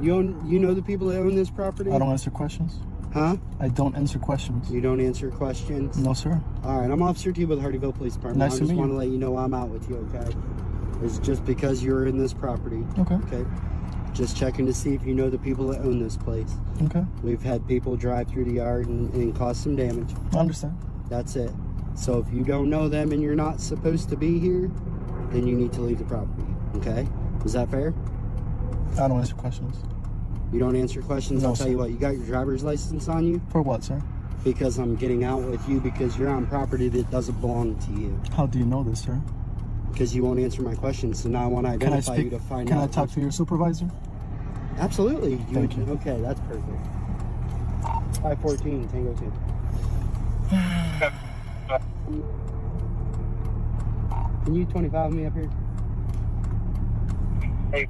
You know the people that own this property? I don't answer questions. Huh? I don't answer questions. You don't answer questions? No, sir. All right, I'm Officer T with Hardyville Police Department. Nice to meet you. I just want to let you know I'm out with you, okay? It's just because you're in this property. Okay. Okay. Just checking to see if you know the people that own this place. Okay. We've had people drive through the yard and cause some damage. I understand. That's it. So if you don't know them and you're not supposed to be here, then you need to leave the property. Okay? Is that fair? I don't answer questions. You don't answer questions? No, I'll tell you sir. what, you got your driver's license on you? For what, sir? Because I'm getting out with you because you're on property that doesn't belong to you. How do you know this, sir? Because you won't answer my questions, so now I want to identify you to find out. Can I talk to your supervisor? Absolutely. Thank you. Okay, that's perfect. 514, Tango 2. Can you 25 me up here? Hey.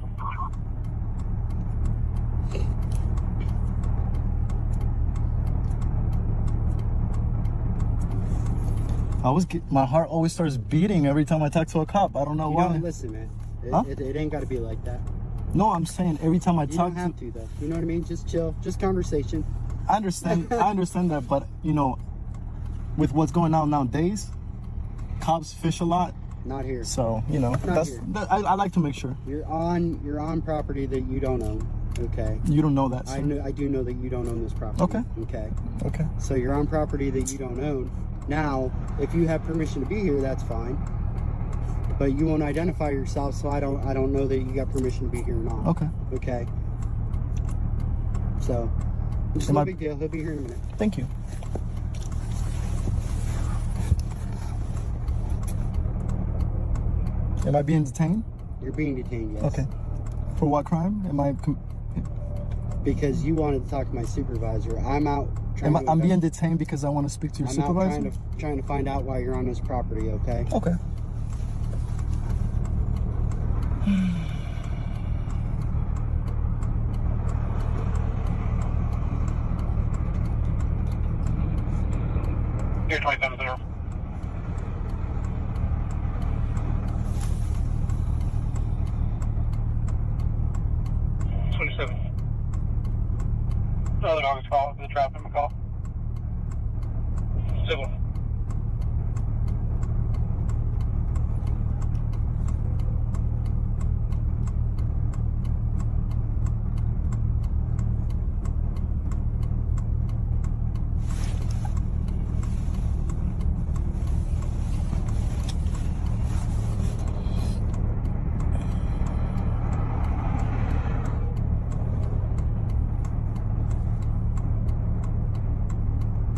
My heart always starts beating every time I talk to a cop. I don't know why. You don't listen, man. Huh? It ain't got to be like that. No, I'm saying every time I You talk don't have to, though. You know what I mean? Just chill. Just conversation. I understand that, but you know, with what's going on nowadays, cops fish a lot. Not here. So, you know, here. I like to make sure. You're on property that you don't own. Okay. You don't know that, sir. I do know that you don't own this property. Okay. Okay. Okay. So you're on property that you don't own. Now, if you have permission to be here, that's fine. But you won't identify yourself, so I don't know that you got permission to be here or not. Okay. Okay. So, it's no big deal. He'll be here in a minute. Thank you. Am I being detained? You're being detained, yes. Okay. For what crime? Because you wanted to talk to my supervisor. I'm out trying to... I'm being detained because I want to speak to your supervisor? I'm out trying to find out why you're on this property, okay? Okay. Here's 27 27. Another dog's call. The traffic call. Civil.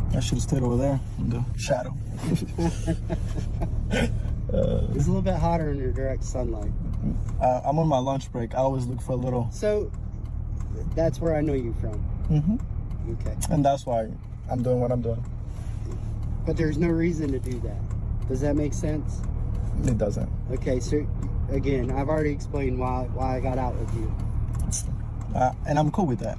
I should have stayed over there in the shadow. It's a little bit hotter in your direct sunlight. I'm on my lunch break. I always look for a little... So, that's where I know you from. Mm-hmm. Okay. And that's why I'm doing what I'm doing. But there's no reason to do that. Does that make sense? It doesn't. Okay, so again, I've already explained why I got out with you. And I'm cool with that.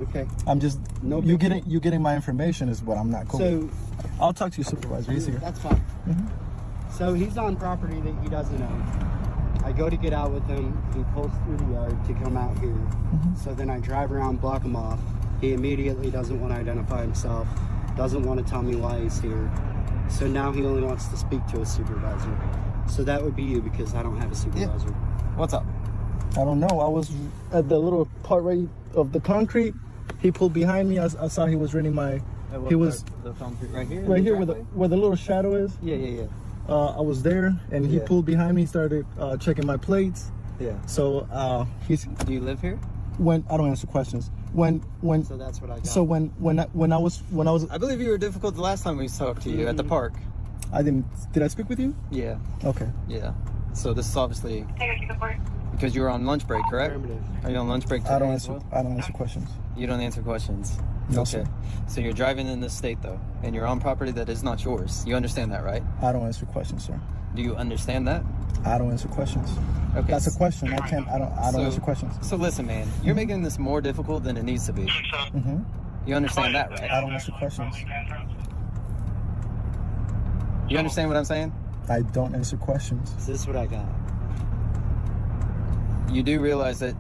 Okay. I'm just... No. You getting my information is what I'm not cool with. I'll talk to your supervisor. He's here. That's fine. Mm-hmm. So he's on property that he doesn't own. I go to get out with him. He pulls through the yard to come out here. Mm-hmm. So then I drive around, block him off. He immediately doesn't want to identify himself. Doesn't want to tell me why he's here. So now he only wants to speak to a supervisor. So that would be you because I don't have a supervisor. Yeah. What's up? I don't know. I was at the little part right of the concrete. He pulled behind me. I saw he was reading my... He was... The concrete right here? Right here where the little shadow is. Yeah. I was there and he pulled behind me, started checking my plates. Yeah. So he's... Do you live here? I don't answer questions. When So that's what I got. So when I was I believe you were difficult the last time we talked to you at the park. I didn't... Did I speak with you? Yeah. Okay. Yeah. So this is obviously because you were on lunch break, correct? Affirmative. Are you on lunch break today I don't as answer. well? I don't answer questions. You don't answer questions. No, okay. sir. So you're driving in this state though, and you're on property that is not yours. You understand that, right? I don't answer questions, sir. Do you understand that? I don't answer questions. Okay. That's a question. I don't answer questions. So listen, man, you're making this more difficult than it needs to be. Mm-hmm. You understand that, right? I don't answer questions. You understand what I'm saying? I don't answer questions. This is what I got. You do realize that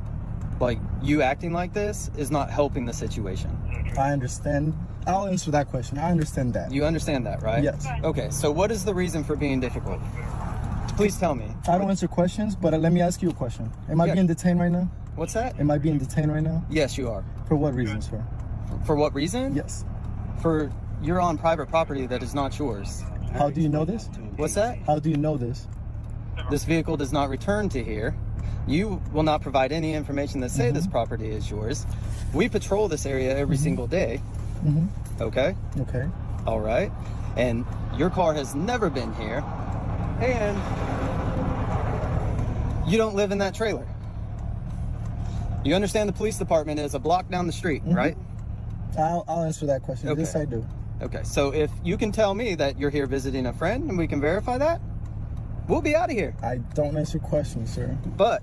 Like, you acting like this is not helping the situation. I understand. I'll answer that question. I understand that. You understand that, right? Yes. Okay, so what is the reason for being difficult? Please tell me. I don't answer questions, but let me ask you a question. Am I Yeah. being detained right now? What's that? Am I being detained right now? Yes, you are. For what reason, sir? For what reason? Yes. For you're on private property that is not yours. How do you know this? What's that? How do you know this? This vehicle does not return to here. You will not provide any information that say this property is yours. We patrol this area every single day. Okay? Okay. All right. And your car has never been here. And you don't live in that trailer. You understand the police department is a block down the street, right? I'll answer that question. Okay. Yes, I do. Okay. So if you can tell me that you're here visiting a friend and we can verify that, we'll be out of here. I don't answer questions, sir. But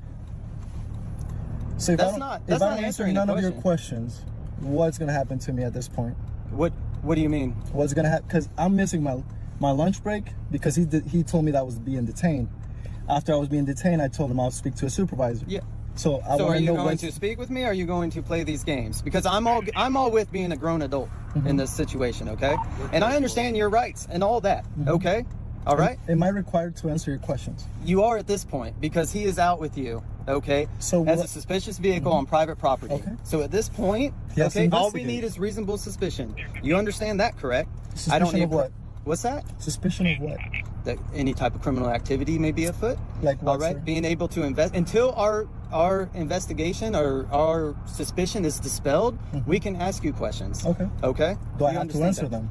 So if That's I don't, not- if that's I not don't answer answering none the of your question. questions, what's gonna happen to me at this point? what do you mean? What's gonna happen? Because I'm missing my lunch break because he told me that I was being detained. After I was being detained, I told him I'll speak to a supervisor. Yeah. So I So want are to you know going what's to speak with me? Or are you going to play these games? Because I'm all with being a grown adult in this situation, okay? And I understand your rights and all that, okay? All right? Am I required to answer your questions? You are at this point because he is out with you, okay? So as a what- suspicious vehicle on private property. Okay. So at this point, He has to okay, all we investigate. need is reasonable suspicion. You understand that, correct? Suspicion of what? What's that? Suspicion of what? That any type of criminal activity may be afoot. Like what, All right, sir? being able to invest until our investigation or our suspicion is dispelled, we can ask you questions. Okay. Okay. Do I You have to understand answer that? them?